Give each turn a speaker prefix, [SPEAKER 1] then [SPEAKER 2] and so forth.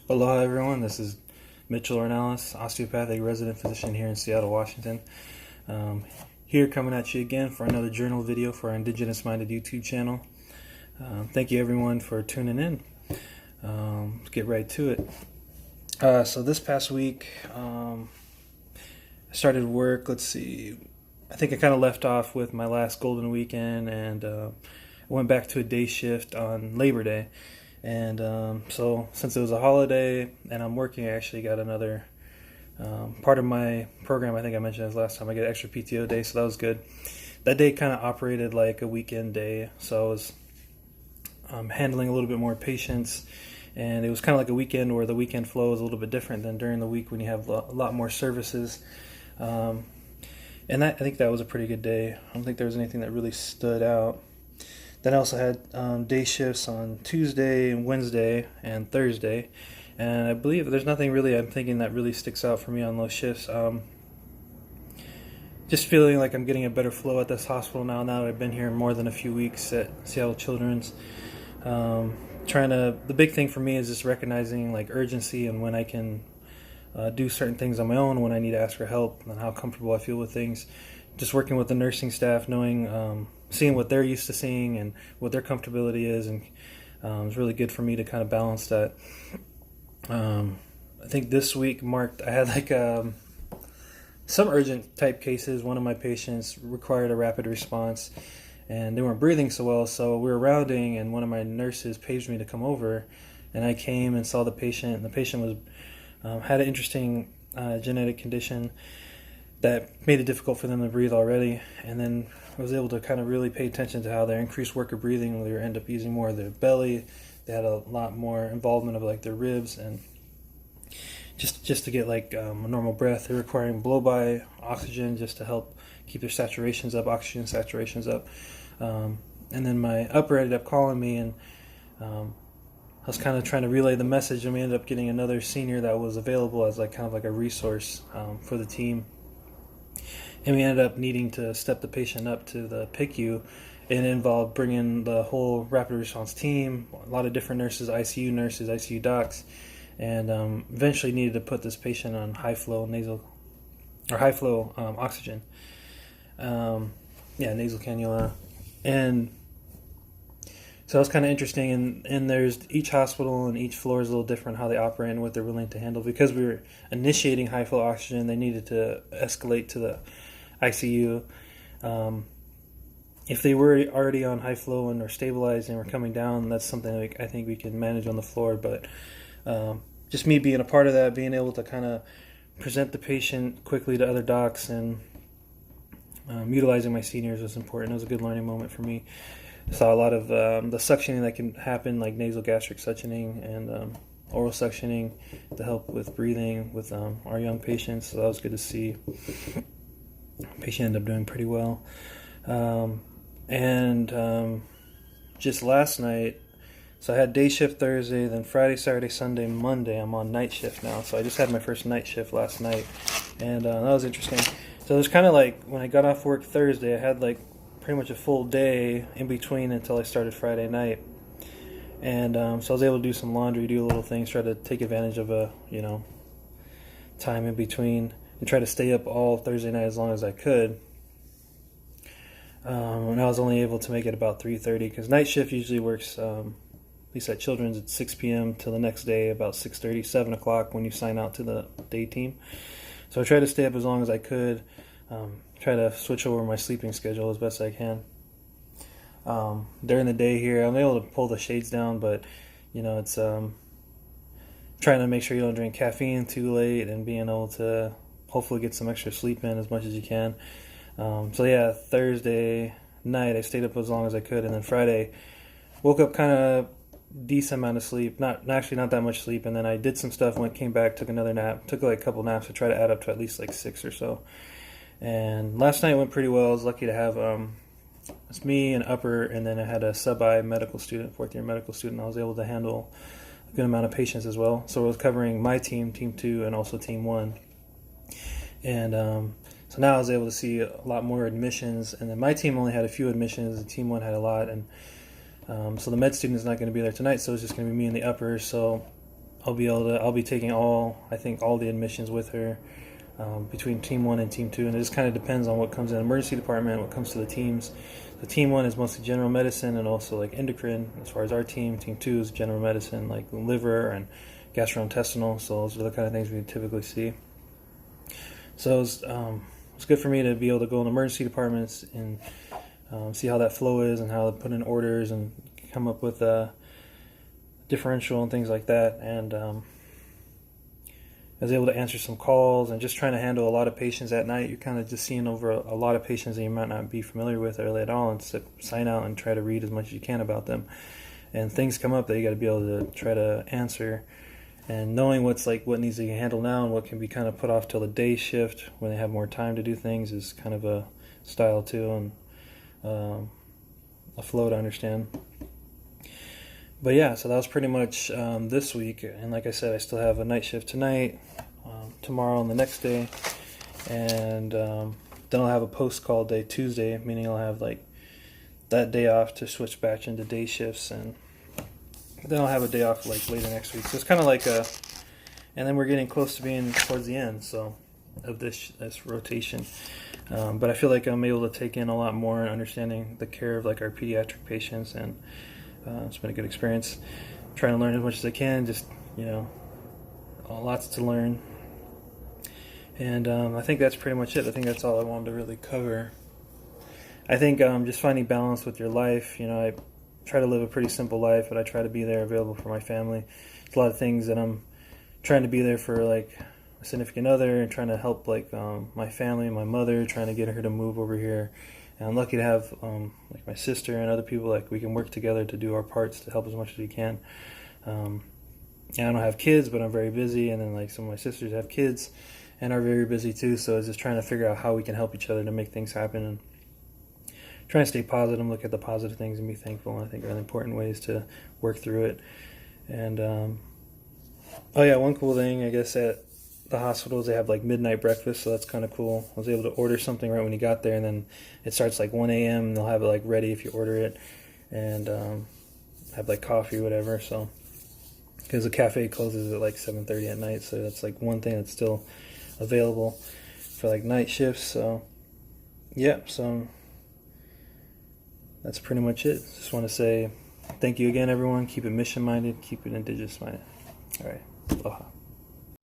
[SPEAKER 1] Aloha, everyone. This is Mitchell Ornelas, osteopathic resident physician here in Seattle, Washington. Um, Here coming at you again for another journal video for our Indigenous Minded YouTube channel. Thank you, everyone, for tuning in. Let's get right to it. So this past week, I started work. Let's see. I think I kind of left off with my last Golden Weekend, and I went back to a day shift on Labor Day. And so since it was a holiday and I'm working, I actually got another part of my program. I think I mentioned this last time. I get an extra PTO day, so that was good. That day kind of operated like a weekend day, so I was handling a little bit more patients, and it was kind of like a weekend where the weekend flow is a little bit different than during the week when you have a lot more services. And I think that was a pretty good day. I don't think there was anything that really stood out. Then I also had day shifts on Tuesday and Wednesday and Thursday. And I believe there's nothing really I'm thinking that really sticks out for me on those shifts. Just feeling like I'm getting a better flow at this hospital now that I've been here more than a few weeks at Seattle Children's. The big thing for me is just recognizing like urgency and when I can do certain things on my own, when I need to ask for help, and how comfortable I feel with things. Just working with the nursing staff, knowing, seeing what they're used to seeing and what their comfortability is, and it's really good for me to kind of balance that. I think this week I had like some urgent type cases. One of my patients required a rapid response, and they weren't breathing so well, so we were rounding, and one of my nurses paged me to come over, and I came and saw the patient, and the patient was had an interesting genetic condition that made it difficult for them to breathe already. And then I was able to kind of really pay attention to how their increased work of breathing, they end up using more of their belly. They had a lot more involvement of like their ribs, and just to get like a normal breath, they're requiring blow-by oxygen just to help keep their saturations up, oxygen saturations up. And then my upper ended up calling me, and I was kind of trying to relay the message, and we ended up getting another senior that was available as like kind of like a resource for the team. And we ended up needing to step the patient up to the PICU, and it involved bringing the whole rapid response team, a lot of different nurses, ICU docs, and eventually needed to put this patient on high flow oxygen. Nasal cannula. And so it was kind of interesting, and there's each hospital and each floor is a little different how they operate and what they're willing to handle. Because we were initiating high flow oxygen, they needed to escalate to the ICU. If they were already on high flow and are stabilized and were coming down, that's something like I think we can manage on the floor. But just me being a part of that, being able to kind of present the patient quickly to other docs, and utilizing my seniors was important. It was a good learning moment for me. I saw a lot of the suctioning that can happen, like nasal gastric suctioning and oral suctioning to help with breathing with our young patients. So that was good to see. The patient ended up doing pretty well. Just last night, so I had day shift Thursday, then Friday, Saturday, Sunday, Monday, I'm on night shift now. So I just had my first night shift last night, and that was interesting. So it was kind of like when I got off work Thursday, I had like pretty much a full day in between until I started Friday night. And so I was able to do some laundry, do little things, try to take advantage of time in between, and try to stay up all Thursday night as long as I could. And I was only able to make it about 3:30 because night shift usually works, at least at Children's, at 6 p.m. till the next day about 6:30, 7 o'clock when you sign out to the day team. So I tried to stay up as long as I could, try to switch over my sleeping schedule as best I can. During the day here, I'm able to pull the shades down, but it's trying to make sure you don't drink caffeine too late and being able to hopefully get some extra sleep in as much as you can. Thursday night I stayed up as long as I could, and then Friday woke up kind of decent amount of sleep, not that much sleep, and then I did some stuff, came back, took another nap, took like a couple naps to try to add up to at least like 6 or so. And last night went pretty well. I was lucky to have it's me and upper, and then I had a sub-I medical student, 4th year medical student. I was able to handle a good amount of patients as well. So I was covering my team, Team 2, and also Team 1. And so now I was able to see a lot more admissions, and then my team only had a few admissions, and Team 1 had a lot. And so the med student is not going to be there tonight, so it's just going to be me and the upper. So I'll be taking all the admissions with her, between team 1 and team 2, and it just kind of depends on what comes in the emergency department, what comes to the teams. The team 1 is mostly general medicine and also like endocrine as far as our team. Team 2 is general medicine, like liver and gastrointestinal, so those are the kind of things we typically see. So it's good for me to be able to go in emergency departments and see how that flow is and how to put in orders and come up with a differential and things like that. And I was able to answer some calls and just trying to handle a lot of patients at night. You're kind of just seeing over a lot of patients that you might not be familiar with early at all, and sign out and try to read as much as you can about them. And things come up that you got to be able to try to answer. And knowing what needs to be handled now and what can be kind of put off till the day shift when they have more time to do things is kind of a style too, and a flow to understand. But yeah, so that was pretty much this week. And like I said, I still have a night shift tonight, tomorrow, and the next day. And then I'll have a post-call day Tuesday, meaning I'll have like that day off to switch back into day shifts. And then I'll have a day off like later next week. So it's kind of like and then we're getting close to being towards the end of this rotation. But I feel like I'm able to take in a lot more and understanding the care of like our pediatric patients, and it's been a good experience. Trying to learn as much as I can, just lots to learn. And I think that's pretty much it. I think that's all I wanted to really cover. I think just finding balance with your life. I try to live a pretty simple life, but I try to be there available for my family. There's a lot of things that I'm trying to be there for, like a significant other, and trying to help like my family, my mother, trying to get her to move over here. And I'm lucky to have like my sister and other people, like we can work together to do our parts to help as much as we can. And I don't have kids, but I'm very busy, and then like some of my sisters have kids and are very busy too, so it's just trying to figure out how we can help each other to make things happen, and trying to stay positive, look at the positive things, and be thankful. And I think are the important ways to work through it. And oh yeah, one cool thing, I guess, at the hospitals they have like midnight breakfast, so that's kind of cool. I was able to order something right when you got there, and then it starts like 1 a.m. and they'll have it like ready if you order it, and have like coffee or whatever. So because the cafe closes at like 7:30 at night, so that's like one thing that's still available for like night shifts. So yeah, so that's pretty much it. Just want to say thank you again, everyone. Keep it mission minded, keep it indigenous minded. All right, aloha.